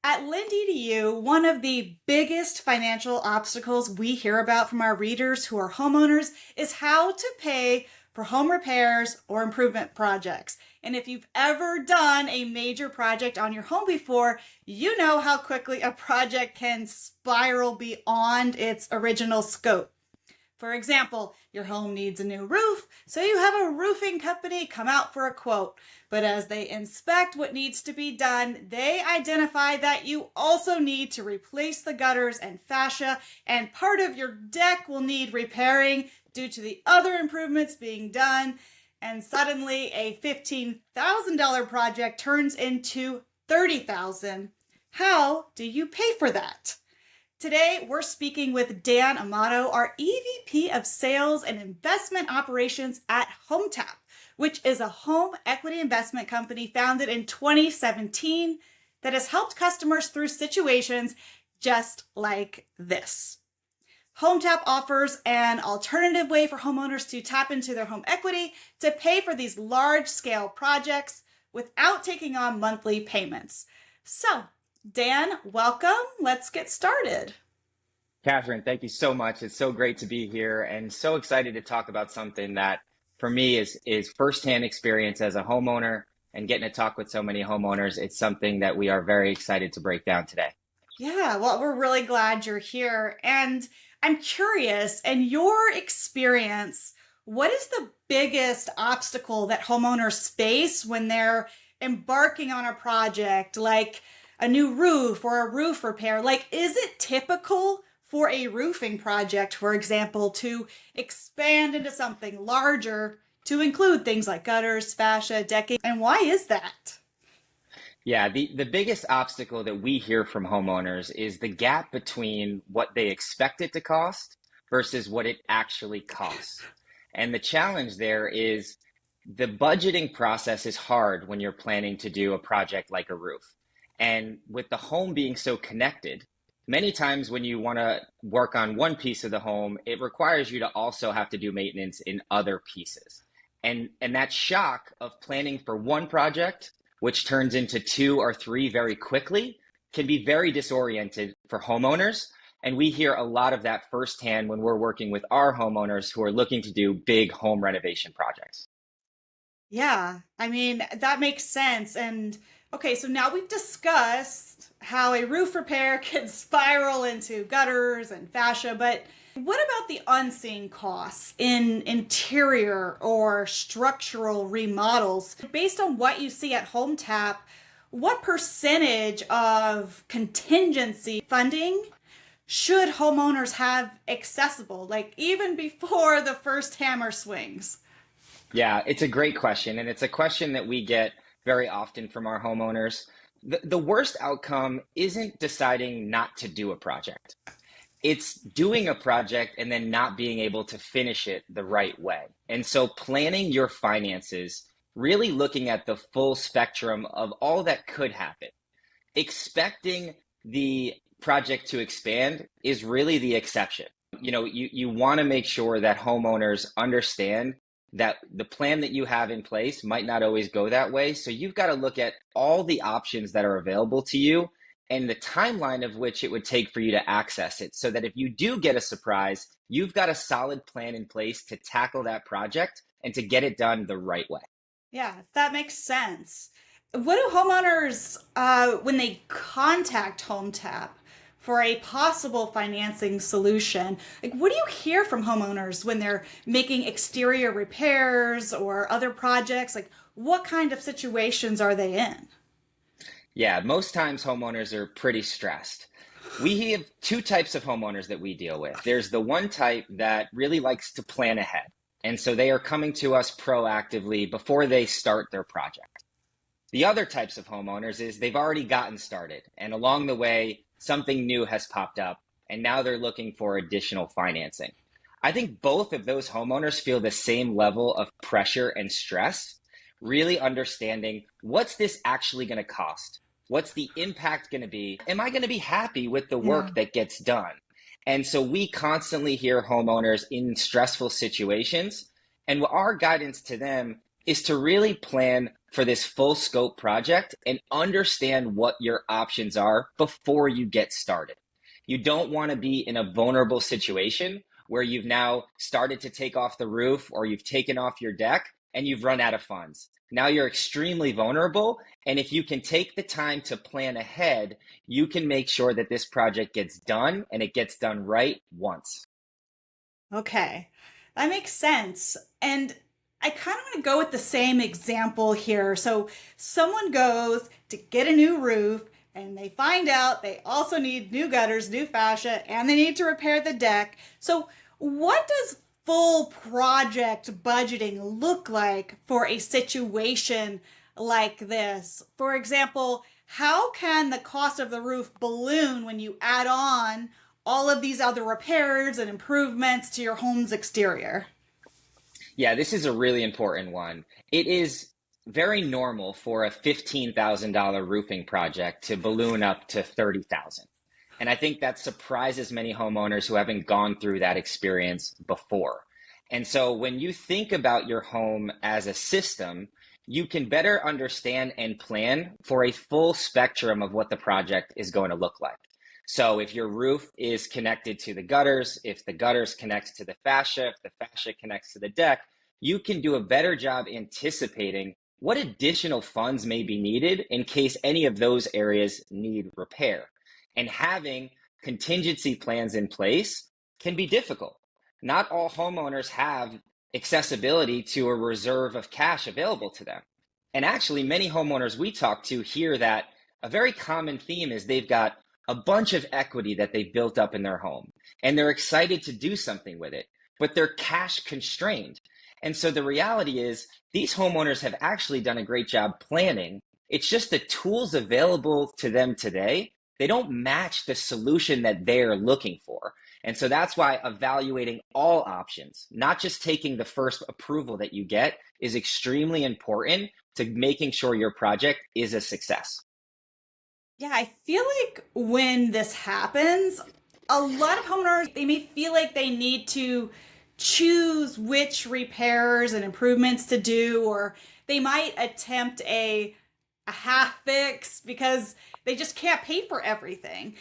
At LendEDU, one of the biggest financial obstacles we hear about from our readers who are homeowners is how to pay for home repairs or improvement projects. And if you've ever done a major project on your home before, you know how quickly a project can spiral beyond its original scope. For example, your home needs a new roof, so you have a roofing company come out for a quote. But as they inspect what needs to be done, they identify that you also need to replace the gutters and fascia, and part of your deck will need repairing due to the other improvements being done. And suddenly a $15,000 project turns into $30,000. How do you pay for that? Today, we're speaking with Dan Amato, our EVP of Sales and Investment Operations at Hometap, which is a home equity investment company founded in 2017 that has helped customers through situations just like this. Hometap offers an alternative way for homeowners to tap into their home equity to pay for these large-scale projects without taking on monthly payments. So, Dan, welcome. Let's get started. Catherine, thank you so much. It's so great to be here and so excited to talk about something that for me is firsthand experience as a homeowner, and getting to talk with so many homeowners. It's something that we are very excited to break down today. Yeah, well, we're really glad you're here. And I'm curious, in your experience, what is the biggest obstacle that homeowners face when they're embarking on a project like a new roof or a roof repair? Like, is it typical for a roofing project, for example, to expand into something larger to include things like gutters, fascia, decking? And why is that? Yeah, the biggest obstacle that we hear from homeowners is the gap between what they expect it to cost versus what it actually costs. And the challenge there is the budgeting process is hard when you're planning to do a project like a roof. And with the home being so connected, many times when you want to work on one piece of the home, it requires you to also have to do maintenance in other pieces. And that shock of planning for one project, which turns into two or three very quickly, can be very disoriented for homeowners. And we hear a lot of that firsthand when we're working with our homeowners who are looking to do big home renovation projects. Yeah, I mean, that makes sense. And okay, so now we've discussed how a roof repair can spiral into gutters and fascia, but what about the unseen costs in interior or structural remodels? Based on what you see at HomeTap, what percentage of contingency funding should homeowners have accessible, like even before the first hammer swings? Yeah, it's a great question. And it's a question that we get very often from our homeowners. The worst outcome isn't deciding not to do a project. It's doing a project and then not being able to finish it the right way. And so planning your finances, really looking at the full spectrum of all that could happen. Expecting the project to expand is really the exception. You want to make sure that homeowners understand that the plan that you have in place might not always go that way. So you've got to look at all the options that are available to you and the timeline of which it would take for you to access it, so that if you do get a surprise, you've got a solid plan in place to tackle that project and to get it done the right way. Yeah, that makes sense. What do homeowners, when they contact HomeTap for a possible financing solution, like what do you hear from homeowners when they're making exterior repairs or other projects? Like what kind of situations are they in? Yeah, most times homeowners are pretty stressed. We have two types of homeowners that we deal with. There's the one type that really likes to plan ahead. And so they are coming to us proactively before they start their project. The other types of homeowners is they've already gotten started, and along the way, something new has popped up, and now they're looking for additional financing. I think both of those homeowners feel the same level of pressure and stress, really understanding what's this actually going to cost? What's the impact going to be? Am I going to be happy with the Yeah. work that gets done? And so we constantly hear homeowners in stressful situations, and our guidance to them is to really plan for this full scope project and understand what your options are before you get started. You don't want to be in a vulnerable situation where you've now started to take off the roof or you've taken off your deck and you've run out of funds. Now you're extremely vulnerable. And if you can take the time to plan ahead, you can make sure that this project gets done and it gets done right once. Okay, that makes sense. And I kind of want to go with the same example here. So someone goes to get a new roof and they find out they also need new gutters, new fascia, and they need to repair the deck. So what does full project budgeting look like for a situation like this? For example, how can the cost of the roof balloon when you add on all of these other repairs and improvements to your home's exterior? Yeah, this is a really important one. It is very normal for a $15,000 roofing project to balloon up to 30,000. And I think that surprises many homeowners who haven't gone through that experience before. And so when you think about your home as a system, you can better understand and plan for a full spectrum of what the project is going to look like. So if your roof is connected to the gutters, if the gutters connects to the fascia, if the fascia connects to the deck, you can do a better job anticipating what additional funds may be needed in case any of those areas need repair. And having contingency plans in place can be difficult. Not all homeowners have accessibility to a reserve of cash available to them. And actually, many homeowners we talk to hear that a very common theme is they've got a bunch of equity that they built up in their home and they're excited to do something with it, but they're cash constrained. And so the reality is these homeowners have actually done a great job planning. It's just the tools available to them today, they don't match the solution that they're looking for. And so that's why evaluating all options, not just taking the first approval that you get, is extremely important to making sure your project is a success. Yeah, I feel like when this happens, a lot of homeowners, they may feel like they need to choose which repairs and improvements to do, or they might attempt a half fix because they just can't pay for everything.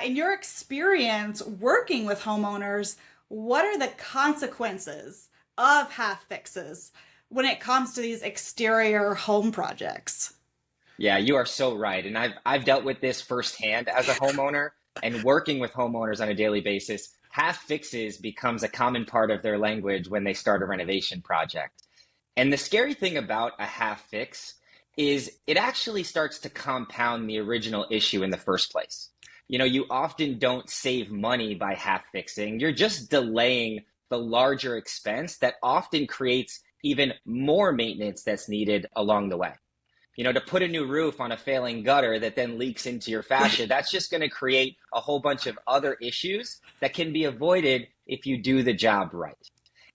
In your experience working with homeowners, what are the consequences of half fixes when it comes to these exterior home projects? Yeah, you are so right. And I've dealt with this firsthand as a homeowner and working with homeowners on a daily basis. Half fixes becomes a common part of their language when they start a renovation project. And the scary thing about a half fix is it actually starts to compound the original issue in the first place. You know, you often don't save money by half fixing. You're just delaying the larger expense that often creates even more maintenance that's needed along the way. You know, to put a new roof on a failing gutter that then leaks into your fascia, that's just going to create a whole bunch of other issues that can be avoided if you do the job right.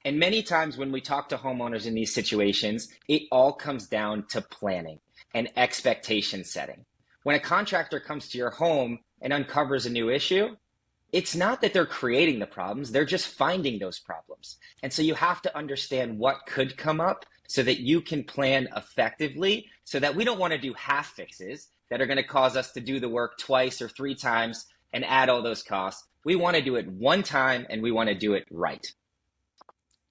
And many times when we talk to homeowners in these situations, it all comes down to planning and expectation setting. When a contractor comes to your home and uncovers a new issue, it's not that they're creating the problems, they're just finding those problems. And so you have to understand what could come up so that you can plan effectively, so that we don't want to do half fixes that are going to cause us to do the work twice or three times and add all those costs. We want to do it one time and we want to do it right.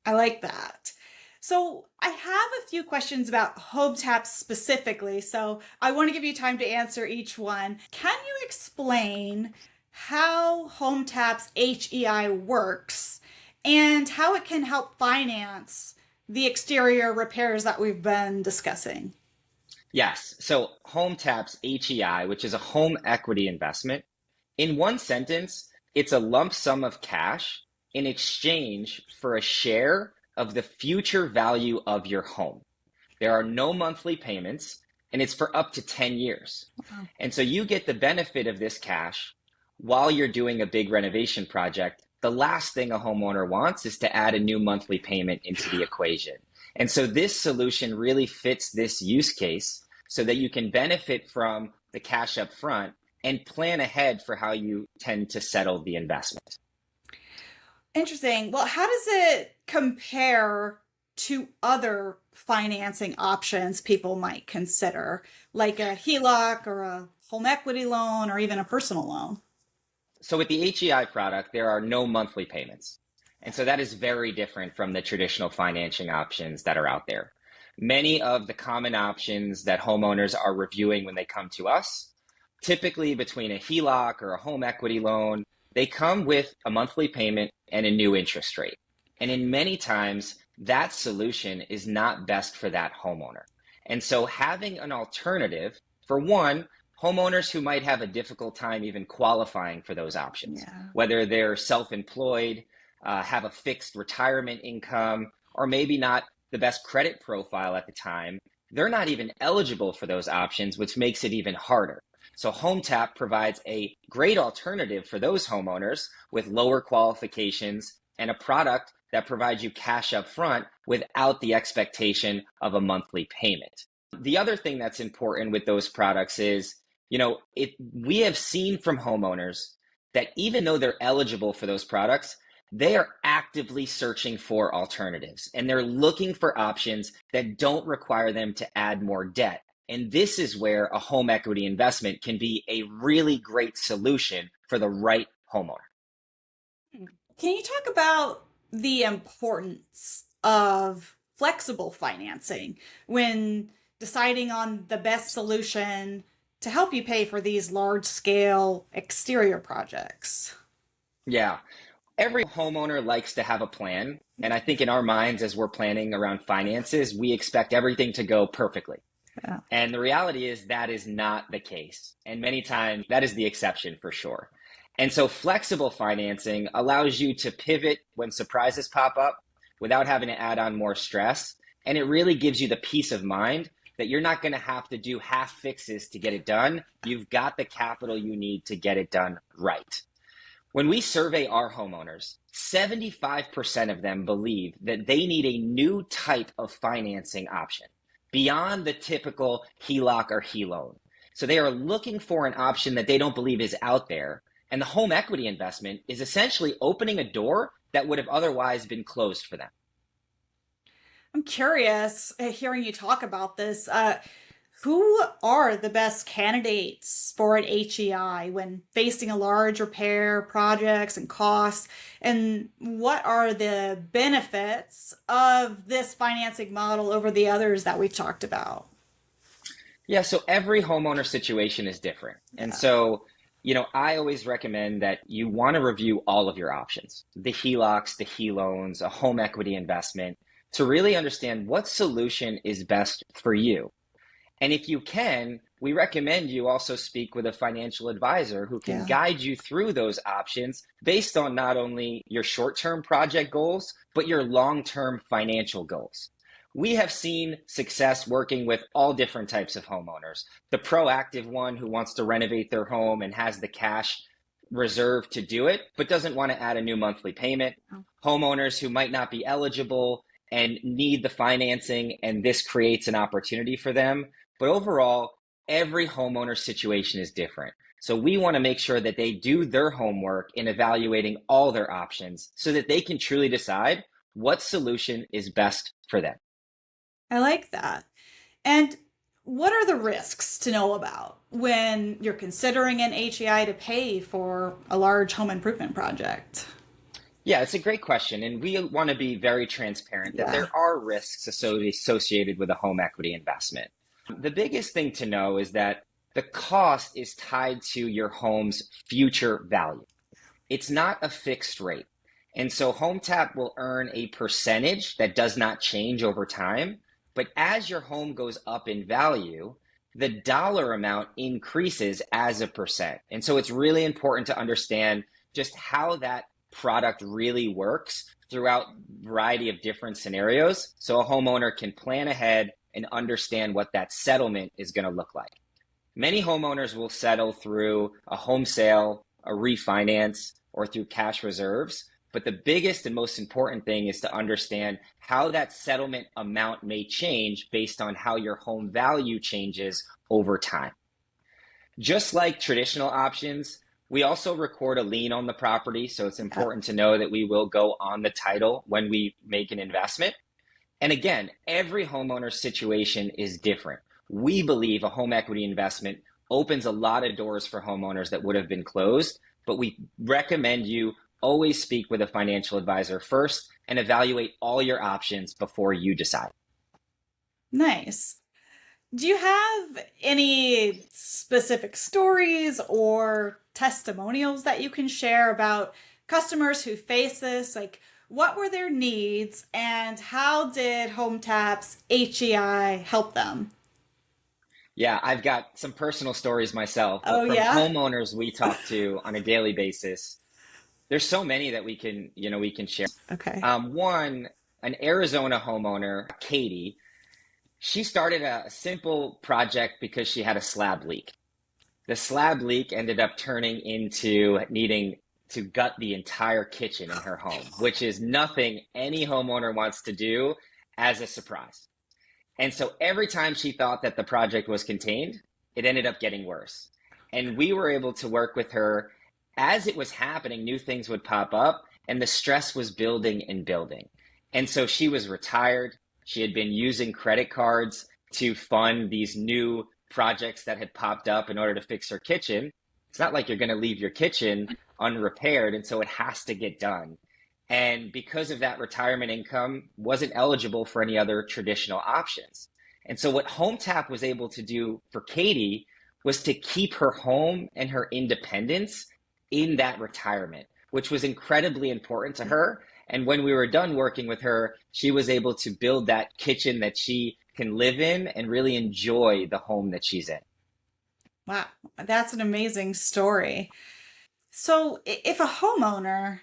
I like that. So I have a few questions about Hometap specifically, so I want to give you time to answer each one. Can you explain how Hometap's HEI works and how it can help finance the exterior repairs that we've been discussing? Yes. So Hometap's HEI, which is a home equity investment, in one sentence, it's a lump sum of cash in exchange for a share of the future value of your home. There are no monthly payments, and it's for up to 10 years. Wow. And so you get the benefit of this cash while you're doing a big renovation project. The last thing a homeowner wants is to add a new monthly payment into the equation. And so this solution really fits this use case so that you can benefit from the cash up front and plan ahead for how you tend to settle the investment. Interesting. Well, how does it compare to other financing options people might consider, like a HELOC or a home equity loan or even a personal loan? So with the HEI product, there are no monthly payments. And so that is very different from the traditional financing options that are out there. Many of the common options that homeowners are reviewing when they come to us, typically between a HELOC or a home equity loan, they come with a monthly payment and a new interest rate. And in many times, that solution is not best for that homeowner. And so having an alternative, for one, homeowners who might have a difficult time even qualifying for those options, Yeah. whether they're self-employed, have a fixed retirement income, or maybe not the best credit profile at the time, they're not even eligible for those options, which makes it even harder. So Hometap provides a great alternative for those homeowners with lower qualifications and a product that provides you cash up front without the expectation of a monthly payment. The other thing that's important with those products is, we have seen from homeowners that even though they're eligible for those products, they are actively searching for alternatives and they're looking for options that don't require them to add more debt. And this is where a home equity investment can be a really great solution for the right homeowner. Can you talk about the importance of flexible financing when deciding on the best solution to help you pay for these large scale exterior projects? Yeah, every homeowner likes to have a plan. And I think in our minds, as we're planning around finances, we expect everything to go perfectly. Yeah. And the reality is that is not the case. And many times that is the exception for sure. And so flexible financing allows you to pivot when surprises pop up without having to add on more stress. And it really gives you the peace of mind that you're not going to have to do half fixes to get it done. You've got the capital you need to get it done right. When we survey our homeowners, 75% of them believe that they need a new type of financing option beyond the typical HELOC or HE loan. So they are looking for an option that they don't believe is out there. And the home equity investment is essentially opening a door that would have otherwise been closed for them. I'm curious, hearing you talk about this. Who are the best candidates for an HEI when facing a large repair projects and costs? And what are the benefits of this financing model over the others that we've talked about? Yeah, so every homeowner situation is different. And Yeah. so, I always recommend that you want to review all of your options, the HELOCs, the HE loans, a home equity investment, to really understand what solution is best for you. And if you can, we recommend you also speak with a financial advisor who can Yeah. guide you through those options based on not only your short-term project goals, but your long-term financial goals. We have seen success working with all different types of homeowners. The proactive one who wants to renovate their home and has the cash reserved to do it, but doesn't want to add a new monthly payment. Homeowners who might not be eligible and need the financing, and this creates an opportunity for them. But overall, every homeowner situation is different. So we want to make sure that they do their homework in evaluating all their options so that they can truly decide what solution is best for them. I like that. And what are the risks to know about when you're considering an HEI to pay for a large home improvement project? Yeah, it's a great question. And we want to be very transparent that Yeah. there are risks associated with a home equity investment. The biggest thing to know is that the cost is tied to your home's future value. It's not a fixed rate. And so Hometap will earn a percentage that does not change over time. But as your home goes up in value, the dollar amount increases as a percent. And so it's really important to understand just how that product really works throughout a variety of different scenarios so a homeowner can plan ahead and understand what that settlement is going to look like. Many homeowners will settle through a home sale, a refinance, or through cash reserves. But the biggest and most important thing is to understand how that settlement amount may change based on how your home value changes over time. Just like traditional options, we also record a lien on the property. So it's important to know that we will go on the title when we make an investment. And again, every homeowner's situation is different. We believe a home equity investment opens a lot of doors for homeowners that would have been closed, but we recommend you always speak with a financial advisor first and evaluate all your options before you decide. Nice. Do you have any specific stories or testimonials that you can share about customers who face this? Like, what were their needs and how did Hometap's HEI help them? Yeah, I've got some personal stories myself, Oh, but from yeah? homeowners we talk to on a daily basis, there's so many that we can share. Okay. One, an Arizona homeowner, Katie, she started a simple project because she had a slab leak. The slab leak ended up turning into needing to gut the entire kitchen in her home, which is nothing any homeowner wants to do as a surprise. And so every time she thought that the project was contained, it ended up getting worse. And we were able to work with her as it was happening, new things would pop up, and the stress was building and building. And so she was retired. She had been using credit cards to fund these new projects that had popped up in order to fix her kitchen. It's not like you're going to leave your kitchen unrepaired, and so it has to get done. And because of that, retirement income wasn't eligible for any other traditional options. And so what HomeTap was able to do for Katie was to keep her home and her independence in that retirement, which was incredibly important to her. And when we were done working with her, she was able to build that kitchen that she can live in and really enjoy the home that she's in. Wow, that's an amazing story. So, if a homeowner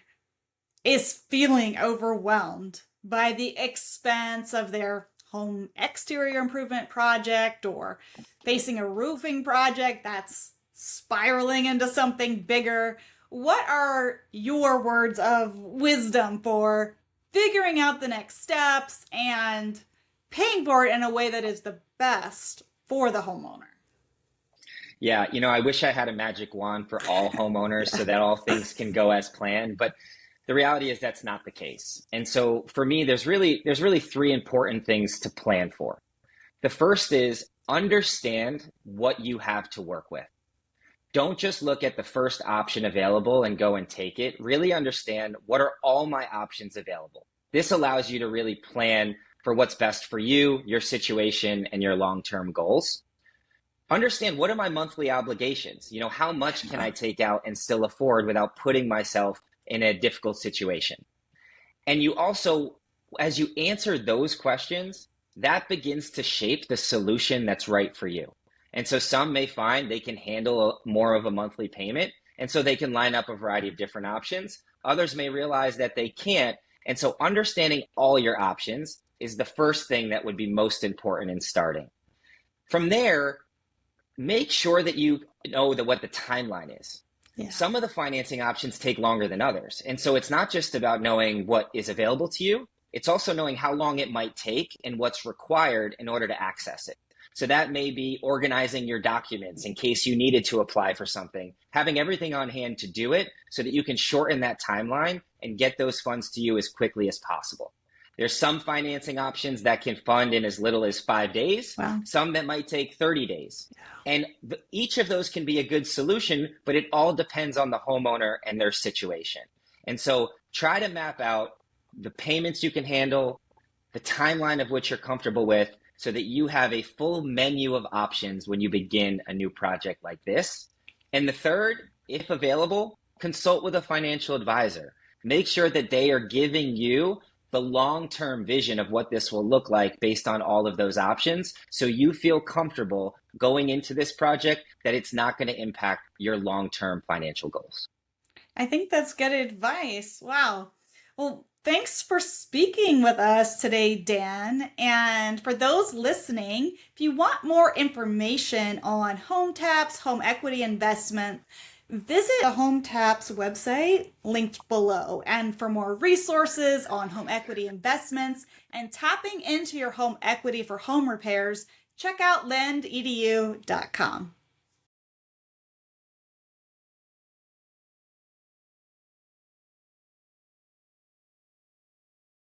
is feeling overwhelmed by the expense of their home exterior improvement project or facing a roofing project that's spiraling into something bigger, what are your words of wisdom for figuring out the next steps and paying for it in a way that is the best for the homeowner? Yeah, I wish I had a magic wand for all homeowners Yeah. so that all things can go as planned, but the reality is that's not the case. And so for me, there's really three important things to plan for. The first is understand what you have to work with. Don't just look at the first option available and go and take it. Really understand what are all my options available. This allows you to really plan for what's best for you, your situation, and your long-term goals. Understand what are my monthly obligations? How much can I take out and still afford without putting myself in a difficult situation? And you also, as you answer those questions, that begins to shape the solution that's right for you. And so some may find they can handle more of a monthly payment, and so they can line up a variety of different options. Others may realize that they can't. And so understanding all your options is the first thing that would be most important in starting. From there, make sure that you know what the timeline is. Yeah. Some of the financing options take longer than others. And so it's not just about knowing what is available to you, it's also knowing how long it might take and what's required in order to access it. So that may be organizing your documents in case you needed to apply for something, having everything on hand to do it so that you can shorten that timeline and get those funds to you as quickly as possible. There's some financing options that can fund in as little as 5 days, Wow. some that might take 30 days. And each of those can be a good solution, but it all depends on the homeowner and their situation. And so try to map out the payments you can handle, the timeline of which you're comfortable with, so that you have a full menu of options when you begin a new project like this. And the third, if available, consult with a financial advisor. Make sure that they are giving you the long-term vision of what this will look like based on all of those options, so you feel comfortable going into this project that it's not going to impact your long-term financial goals. I think that's good advice. Wow. Well, thanks for speaking with us today, Dan. And for those listening, if you want more information on HomeTap's home equity investment, visit the HomeTap's website linked below. And for more resources on home equity investments and tapping into your home equity for home repairs, check out lendedu.com.